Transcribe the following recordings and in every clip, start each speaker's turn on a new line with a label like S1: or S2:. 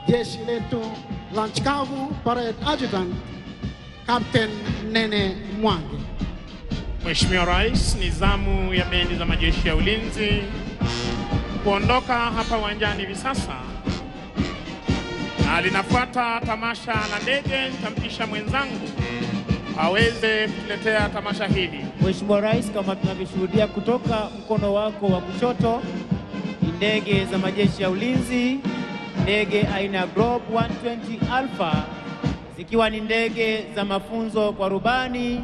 S1: jeshi letu la nchi kavu, Parade Adjutant Captain Nene Mwangi.
S2: Mheshimiwa Rais, ni zamu ya bendi za majeshi ya ulinzi kuondoka hapa uwanjani hivi sasa, na linafuata tamasha la ndege. Nitampisha mwenzangu aweze kutuletea tamasha hili.
S3: Mheshimiwa Rais, kama tunavyoshuhudia kutoka mkono wako wa kushoto, ni ndege za majeshi ya ulinzi, ndege aina ya Globe 120 Alpha, zikiwa ni ndege za mafunzo kwa rubani,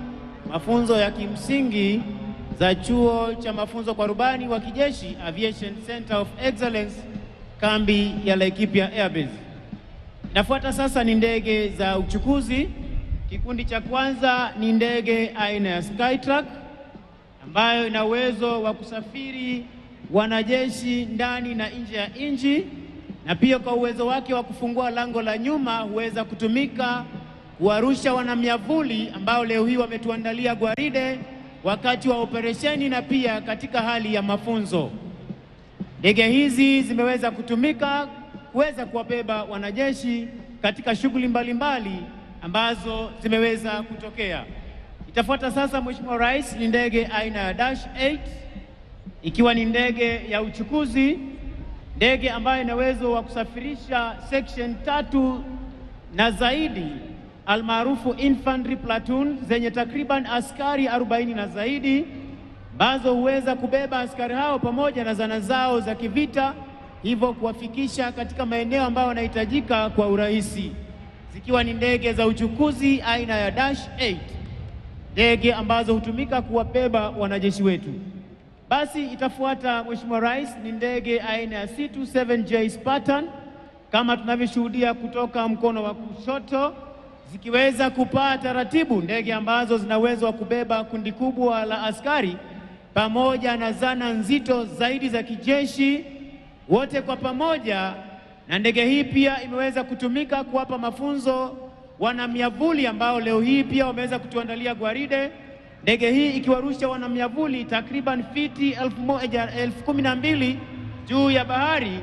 S3: mafunzo ya kimsingi za chuo cha mafunzo kwa rubani wa kijeshi, Aviation Center of Excellence, kambi ya Laikipia Air Base. Inafuata sasa ni ndege za uchukuzi. Kikundi cha kwanza ni ndege aina ya Skytrack ambayo ina uwezo wa kusafiri wanajeshi ndani na nje ya nchi, na pia kwa uwezo wake wa kufungua lango la nyuma huweza kutumika kuwarusha wanamiavuli ambao leo hii wametuandalia gwaride wakati wa operesheni na pia katika hali ya mafunzo. Ndege hizi zimeweza kutumika kuweza kuwabeba wanajeshi katika shughuli mbalimbali ambazo zimeweza kutokea. Itafuata sasa, Mheshimiwa Rais, ni ndege aina ya Dash 8, ikiwa ni ndege ya uchukuzi, ndege ambayo ina uwezo wa kusafirisha section 3 na zaidi, almaarufu infantry platoon, zenye takriban askari 40 na zaidi, ambazo huweza kubeba askari hao pamoja na zana zao za kivita, hivyo kuwafikisha katika maeneo ambayo wanahitajika kwa urahisi, zikiwa ni ndege za uchukuzi aina ya Dash 8, ndege ambazo hutumika kuwabeba wanajeshi wetu. Basi itafuata, Mheshimiwa Rais, ni ndege aina ya C-27J Spartan, kama tunavyoshuhudia kutoka mkono wa kushoto, zikiweza kupaa taratibu, ndege ambazo zina uwezo wa kubeba kundi kubwa la askari pamoja na zana nzito zaidi za kijeshi wote kwa pamoja. Na ndege hii pia imeweza kutumika kuwapa mafunzo wanamiavuli ambao leo hii pia wameweza kutuandalia gwaride, ndege hii ikiwarusha wanamiavuli takriban fiti 12,000 juu ya bahari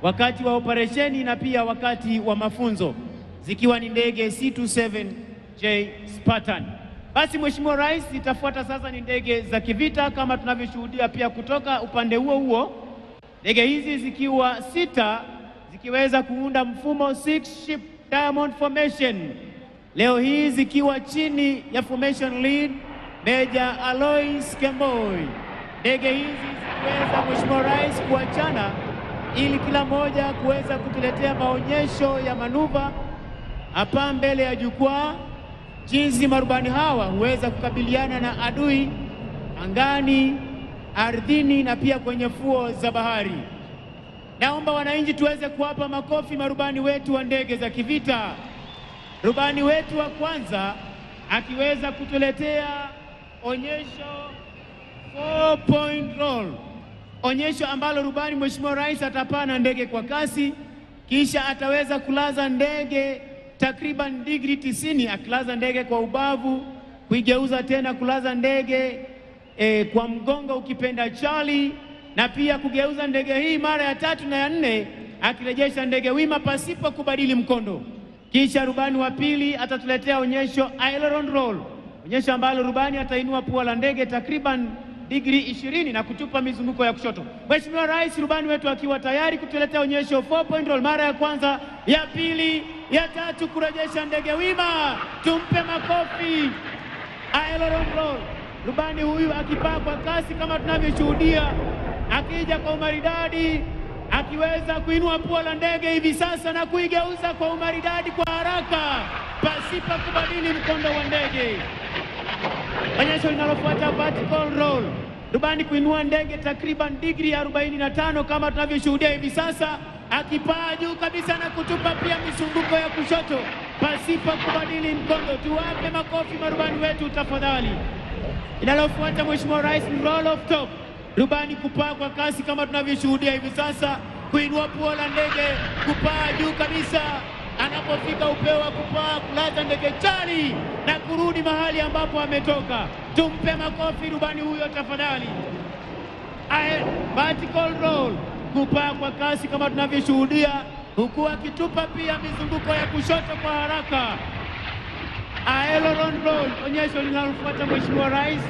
S3: wakati wa operesheni na pia wakati wa mafunzo, zikiwa ni ndege C-27J Spartan. Basi Mheshimiwa Rais, itafuata sasa ni ndege za kivita kama tunavyoshuhudia pia kutoka upande huo huo, ndege hizi zikiwa 6 zikiweza kuunda mfumo 6 ship diamond formation, leo hii zikiwa chini ya formation lead Major Alois Kemboi. Ndege hizi zikiweza, Mheshimiwa Rais, kuachana ili kila moja kuweza kutuletea maonyesho ya manuva hapa mbele ya jukwaa, jinsi marubani hawa huweza kukabiliana na adui angani, ardhini na pia kwenye fuo za bahari. Naomba wananchi tuweze kuwapa makofi marubani wetu wa ndege za kivita. Rubani wetu wa kwanza akiweza kutuletea onyesho 4-point roll, onyesho ambalo rubani, Mheshimiwa Rais, atapaa na ndege kwa kasi, kisha ataweza kulaza ndege takriban degree 90, akilaza ndege kwa ubavu, kuigeuza tena kulaza ndege kwa mgongo ukipenda Charlie, na pia kugeuza ndege hii mara ya 3 na ya 4, akirejesha ndege wima pasipo kubadili mkondo. Kisha rubani wa pili atatuletea onyesho aileron roll, onyesho ambalo rubani atainua pua la ndege takriban degree 20 na kutupa mizunguko ya kushoto. Mheshimiwa Rais, rubani wetu akiwa tayari kutuletea onyesho 4-point roll mara ya kwanza, ya pili, ya 3, kurejesha ndege wima. Tumpe makofi. Aileron roll, rubani huyu akipaa kwa kasi kama tunavyoshuhudia, akija kwa umaridadi, akiweza kuinua pua la ndege hivi sasa na kuigeuza kwa umaridadi kwa haraka pasipo kubadili mkondo wa ndege. Onyesho linalofuata vertical roll, rubani kuinua ndege takriban degree 45 kama tunavyoshuhudia hivi sasa, akipaa juu kabisa na kutupa pia mizunguko ya kushoto pasipo kubadili mkondo. Tuwape makofi marubani wetu tafadhali. Linalofuata, Mheshimiwa Rais, ni roll of top, rubani kupaa kwa kasi kama tunavyoshuhudia hivi sasa, kuinua pua la ndege, kupaa juu kabisa, anapofika upeo wa kupaa, kulaza ndege chali na kurudi mahali ambapo ametoka. Tumpe makofi rubani huyo tafadhali. Vertical roll, kupaa kwa kasi kama tunavyoshuhudia, huku akitupa pia mizunguko ya kushoto kwa haraka. Aileron roll, onyesho linalofuata Mheshimiwa Rais.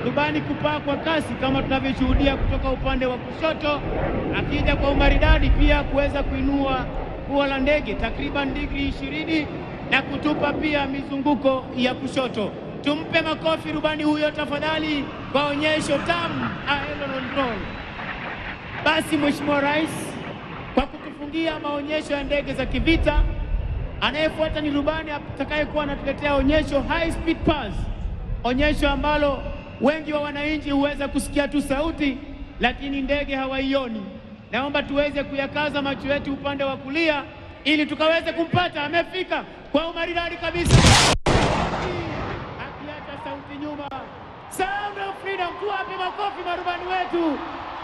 S3: Rubani kupaa kwa kasi kama tunavyoshuhudia kutoka upande wa kushoto, akija kwa umaridadi pia kuweza kuinua pua la ndege takriban digrii 20 na kutupa pia mizunguko ya kushoto. Tumpe makofi rubani huyo tafadhali kwa onyesho tamu Aileron roll. Basi Mheshimiwa Rais, kwa kutufungia maonyesho ya ndege za kivita, anayefuata ni rubani atakayekuwa anatuletea onyesho high speed pass, onyesho ambalo wengi wa wananchi huweza kusikia tu sauti lakini ndege hawaioni. Naomba tuweze kuyakaza macho yetu upande wa kulia ili tukaweze kumpata. Amefika kwa umaridadi kabisa, akiacha sauti nyuma. Sound of freedom, tuwape makofi marubani wetu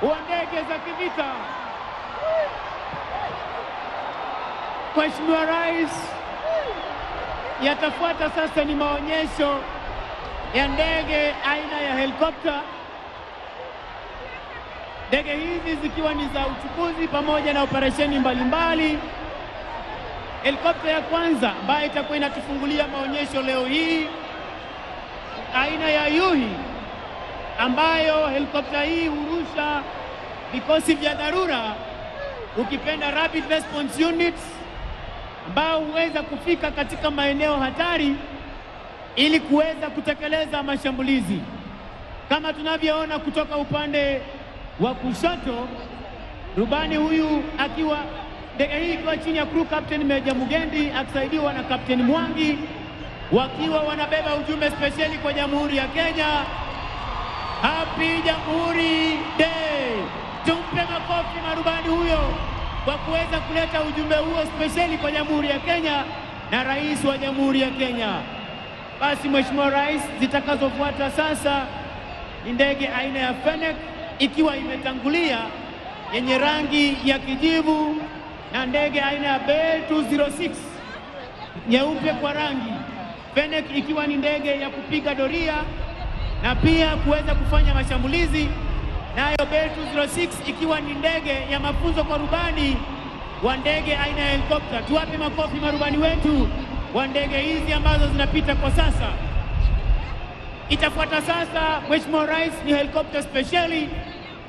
S3: wa ndege za kivita. Mheshimiwa Rais, yatafuata sasa ni maonyesho ya ndege aina ya helikopta. Ndege hizi zikiwa ni za uchukuzi pamoja na operesheni mbalimbali. Helikopta ya kwanza ambayo itakuwa inatufungulia maonyesho leo hii aina ya Yuhi, ambayo helikopta hii hurusha vikosi vya dharura, ukipenda rapid response units, ambao huweza kufika katika maeneo hatari ili kuweza kutekeleza mashambulizi. Kama tunavyoona kutoka upande wa kushoto, rubani huyu akiwa ndege hii ikiwa chini ya crew captain Meja Mugendi akisaidiwa na Captain Mwangi, wakiwa wanabeba ujumbe spesheli kwa Jamhuri ya Kenya. Happy Jamhuri Day! Tumpe makofi marubani huyo kwa kuweza kuleta ujumbe huo spesheli kwa Jamhuri ya Kenya na Rais wa Jamhuri ya Kenya. Basi Mheshimiwa Rais, zitakazofuata sasa ni ndege aina ya Fennec ikiwa imetangulia, yenye rangi ya kijivu, na ndege aina ya Bell 206 nyeupe kwa rangi. Fennec ikiwa ni ndege ya kupiga doria na pia kuweza kufanya mashambulizi, nayo Bell 206 ikiwa ni ndege ya mafunzo kwa rubani wa ndege aina ya helikopta. Tuwape makofi marubani wetu wa ndege hizi ambazo zinapita kwa sasa. Itafuata sasa Mheshimiwa Rais ni helikopta speciali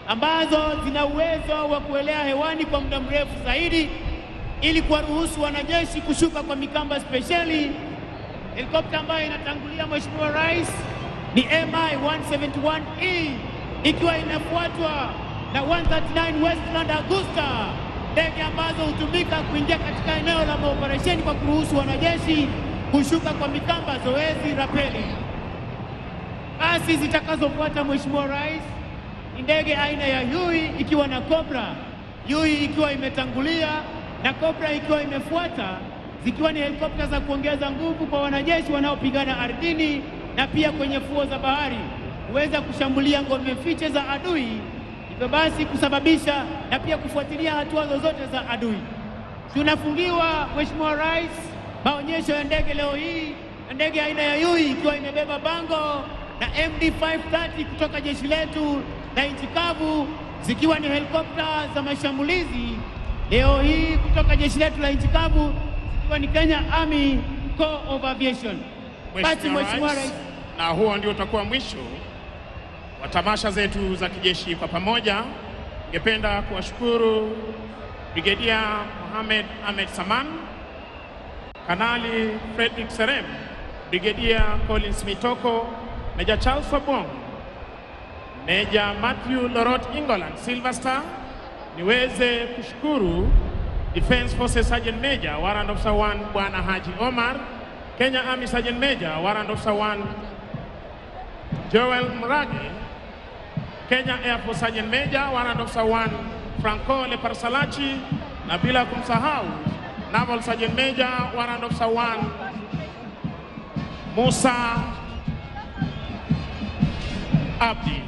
S3: ambazo zina uwezo wa kuelea hewani kwa muda mrefu zaidi ili kuwaruhusu wanajeshi kushuka kwa mikamba speciali. Helikopta ambayo inatangulia Mheshimiwa Rais ni Mi-171E ikiwa inafuatwa na 139 Westland Augusta, ndege ambazo hutumika kuingia katika eneo la maoperesheni kwa kuruhusu wanajeshi kushuka kwa mikamba, zoezi rapeli. Basi zitakazofuata Mheshimiwa Rais ni ndege aina ya Yui ikiwa na Cobra, Yui ikiwa imetangulia na Cobra ikiwa imefuata, zikiwa ni helikopta za kuongeza nguvu kwa wanajeshi wanaopigana ardhini na pia kwenye fuo za bahari, huweza kushambulia ngome fiche za adui, hivyo basi kusababisha na pia kufuatilia hatua zozote za adui. Tunafungiwa Mheshimiwa Rais maonyesho ya ndege leo hii na ndege aina ya Yui ikiwa imebeba bango na MD-530 kutoka jeshi letu la nchi kavu, zikiwa ni helikopta za mashambulizi leo hii kutoka jeshi letu la nchi kavu, zikiwa ni Kenya Army Corps of Aviation.
S2: Mheshimiwa Rais, na huo ndio utakuwa mwisho wa tamasha zetu za kijeshi kwa pamoja. Ningependa kuwashukuru Brigedia Mohamed Ahmed Saman, Kanali Frederick Serem, Brigedia Collins Mitoko, Major Charles Obong, Major Matthew Lorot Ingoland Silverstar. Niweze kushukuru Defense Forces Sergeant Major Warrant Officer 1 Bwana Haji Omar, Kenya Army Sergeant Major Warrant Officer 1 Joel Murage, Kenya Air Force Sergeant Major Warrant Officer 1 Franco Leparsalachi, na bila kumsahau Naval Sergeant Major Warrant Officer 1 Musa Abdi.